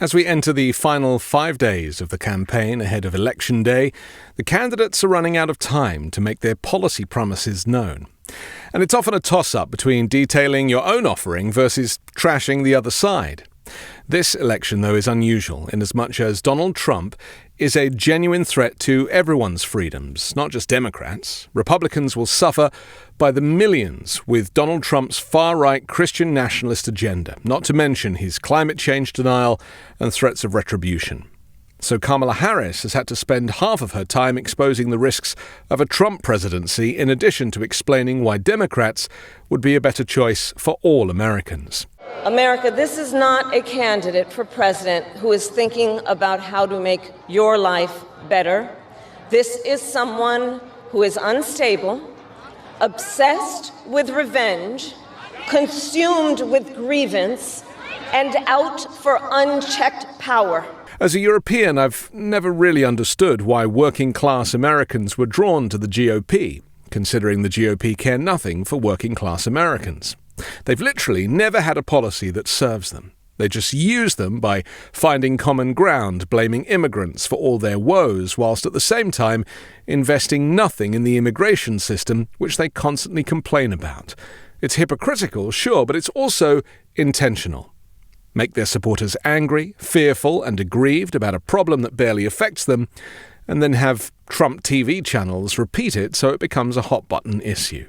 As we enter the final 5 days of the campaign ahead of Election Day, the candidates are running out of time to make their policy promises known. And it's often a toss-up between detailing your own offering versus trashing the other side. This election, though, is unusual inasmuch as Donald Trump is a genuine threat to everyone's freedoms, not just Democrats. Republicans will suffer by the millions with Donald Trump's far-right Christian nationalist agenda, not to mention his climate change denial and threats of retribution. So Kamala Harris has had to spend half of her time exposing the risks of a Trump presidency in addition to explaining why Democrats would be a better choice for all Americans. America, this is not a candidate for president who is thinking about how to make your life better. This is someone who is unstable, obsessed with revenge, consumed with grievance, and out for unchecked power. As a European, I've never really understood why working-class Americans were drawn to the GOP, considering the GOP care nothing for working-class Americans. They've literally never had a policy that serves them. They just use them by finding common ground, blaming immigrants for all their woes, whilst at the same time investing nothing in the immigration system, which they constantly complain about. It's hypocritical, sure, but it's also intentional. Make their supporters angry, fearful, and aggrieved about a problem that barely affects them, and then have Trump TV channels repeat it so it becomes a hot-button issue.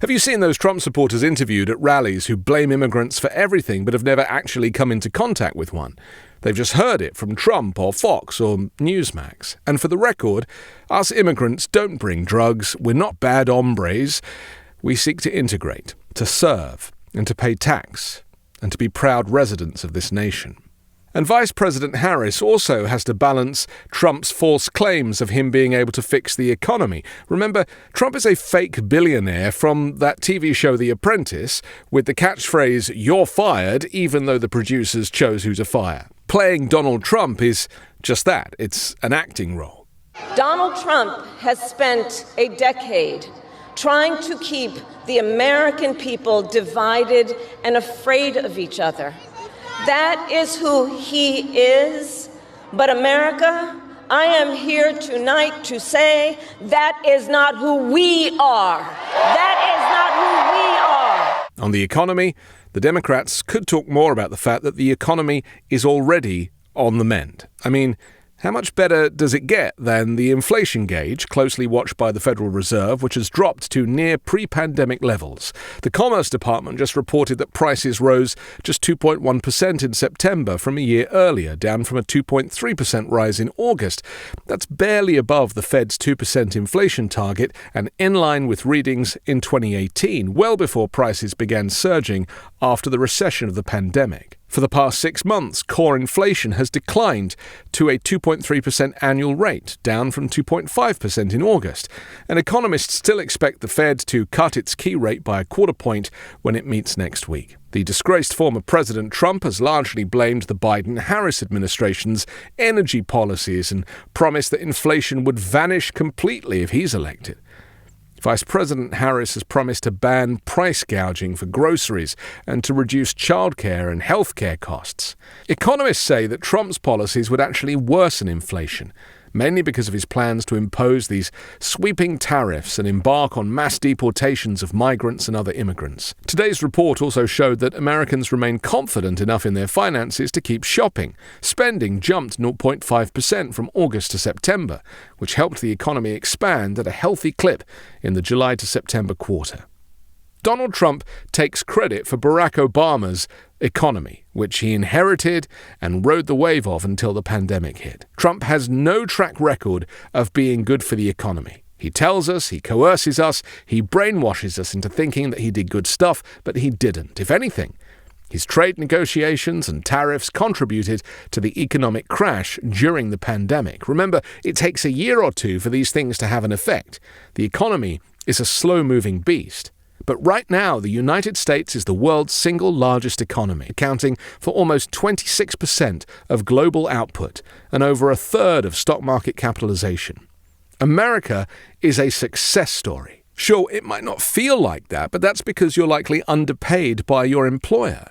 Have you seen those Trump supporters interviewed at rallies who blame immigrants for everything but have never actually come into contact with one? They've just heard it from Trump or Fox or Newsmax. And for the record, us immigrants don't bring drugs, we're not bad hombres. We seek to integrate, to serve, and to pay tax, and to be proud residents of this nation. And Vice President Harris also has to balance Trump's false claims of him being able to fix the economy. Remember, Trump is a fake billionaire from that TV show The Apprentice, with the catchphrase, "You're fired," even though the producers chose who to fire. Playing Donald Trump is just that. It's an acting role. Donald Trump has spent a decade trying to keep the American people divided and afraid of each other. That is who he is. But America, I am here tonight to say that is not who we are. That is not who we are. On the economy, the Democrats could talk more about the fact that the economy is already on the mend. I mean, how much better does it get than the inflation gauge, closely watched by the Federal Reserve, which has dropped to near pre-pandemic levels? The Commerce Department just reported that prices rose just 2.1% in September from a year earlier, down from a 2.3% rise in August. That's barely above the Fed's 2% inflation target and in line with readings in 2018, well before prices began surging after the recession of the pandemic. For the past 6 months, core inflation has declined to a 2.3% annual rate, down from 2.5% in August, and economists still expect the Fed to cut its key rate by a quarter point when it meets next week. The disgraced former President Trump has largely blamed the Biden-Harris administration's energy policies and promised that inflation would vanish completely if he's elected. Vice President Harris has promised to ban price gouging for groceries and to reduce childcare and healthcare costs. Economists say that Trump's policies would actually worsen inflation, mainly because of his plans to impose these sweeping tariffs and embark on mass deportations of migrants and other immigrants. Today's report also showed that Americans remain confident enough in their finances to keep shopping. Spending jumped 0.5% from August to September, which helped the economy expand at a healthy clip in the July to September quarter. Donald Trump takes credit for Barack Obama's economy, which he inherited and rode the wave of until the pandemic hit. Trump has no track record of being good for the economy. He tells us, he coerces us, he brainwashes us into thinking that he did good stuff, but he didn't. If anything, his trade negotiations and tariffs contributed to the economic crash during the pandemic. Remember, it takes a year or two for these things to have an effect. The economy is a slow-moving beast. But right now, the United States is the world's single largest economy, accounting for almost 26% of global output and over a third of stock market capitalization. America is a success story. Sure, it might not feel like that, but that's because you're likely underpaid by your employer.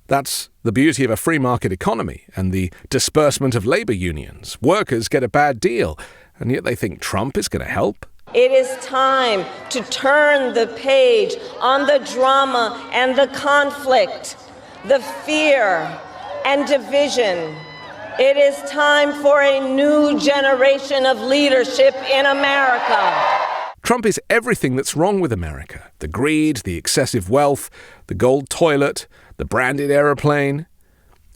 That's the beauty of a free market economy and the disbursement of labor unions. Workers get a bad deal, and yet they think Trump is going to help. It is time to turn the page on the drama and the conflict, the fear and division. It is time for a new generation of leadership in America. Trump is everything that's wrong with America. The greed, the excessive wealth, the gold toilet, the branded aeroplane.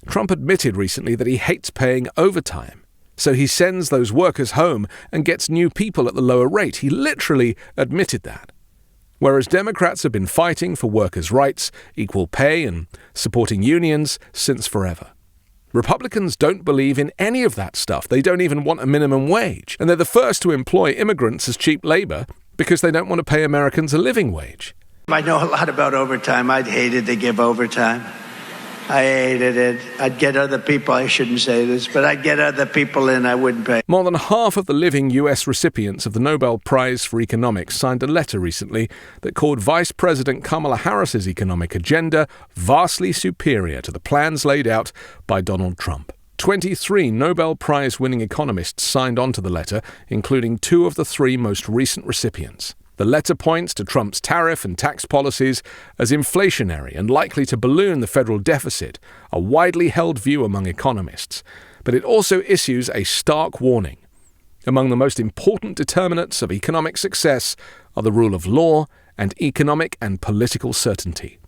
Trump admitted recently that he hates paying overtime. So he sends those workers home and gets new people at the lower rate. He literally admitted that. Whereas Democrats have been fighting for workers' rights, equal pay, and supporting unions since forever. Republicans don't believe in any of that stuff. They don't even want a minimum wage. And they're the first to employ immigrants as cheap labor because they don't want to pay Americans a living wage. I know a lot about overtime. I'd hated to give overtime. I hated it. I'd get other people, I shouldn't say this, but I'd get other people in I wouldn't pay. More than half of the living US recipients of the Nobel Prize for Economics signed a letter recently that called Vice President Kamala Harris's economic agenda vastly superior to the plans laid out by Donald Trump. 23 Nobel Prize-winning economists signed on to the letter, including 2 of the 3 most recent recipients. The letter points to Trump's tariff and tax policies as inflationary and likely to balloon the federal deficit, a widely held view among economists. But it also issues a stark warning. Among the most important determinants of economic success are the rule of law and economic and political certainty.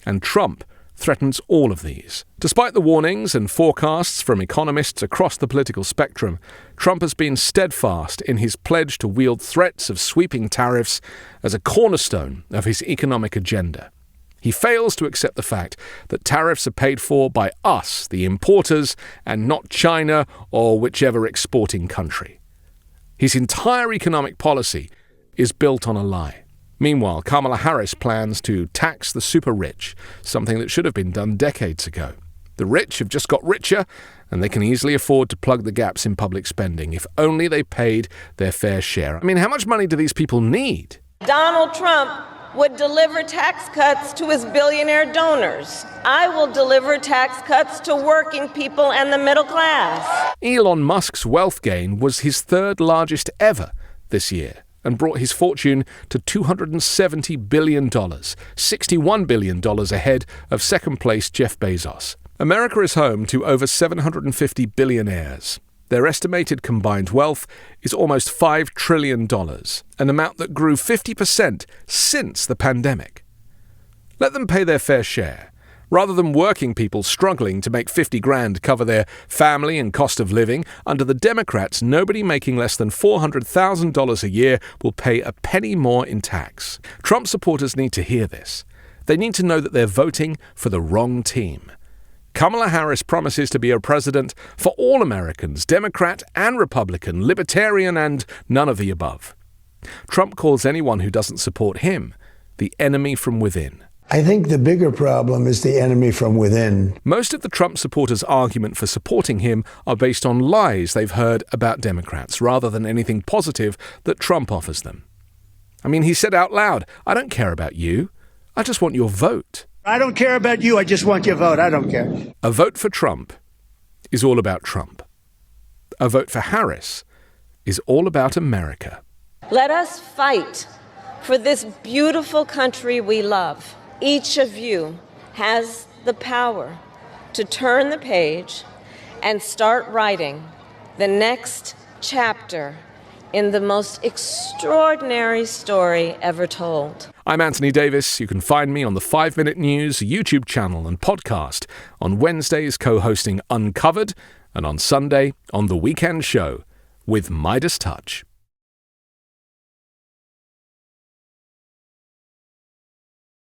And Trump threatens all of these. Despite the warnings and forecasts from economists across the political spectrum, Trump has been steadfast in his pledge to wield threats of sweeping tariffs as a cornerstone of his economic agenda. He fails to accept the fact that tariffs are paid for by us, the importers, and not China or whichever exporting country. His entire economic policy is built on a lie. Meanwhile, Kamala Harris plans to tax the super rich, something that should have been done decades ago. The rich have just got richer, and they can easily afford to plug the gaps in public spending if only they paid their fair share. I mean, how much money do these people need? Donald Trump would deliver tax cuts to his billionaire donors. I will deliver tax cuts to working people and the middle class. Elon Musk's wealth gain was his 3rd largest ever this year, and brought his fortune to $270 billion, $61 billion ahead of second-place Jeff Bezos. America is home to over 750 billionaires. Their estimated combined wealth is almost $5 trillion, an amount that grew 50% since the pandemic. Let them pay their fair share, rather than working people struggling to make $50,000 cover their family and cost of living. Under the Democrats, nobody making less than $400,000 a year will pay a penny more in tax. Trump supporters need to hear this. They need to know that they're voting for the wrong team. Kamala Harris promises to be a president for all Americans, Democrat and Republican, libertarian and none of the above. Trump calls anyone who doesn't support him the enemy from within. I think the bigger problem is the enemy from within. Most of the Trump supporters' argument for supporting him are based on lies they've heard about Democrats, rather than anything positive that Trump offers them. I mean, he said out loud, "I don't care about you. I just want your vote." I don't care about you. I just want your vote. I don't care. A vote for Trump is all about Trump. A vote for Harris is all about America. Let us fight for this beautiful country we love. Each of you has the power to turn the page and start writing the next chapter in the most extraordinary story ever told. I'm Anthony Davis. You can find me on the 5 Minute News YouTube channel and podcast, on Wednesdays co-hosting Uncovered, and on Sunday on The Weekend Show with Midas Touch.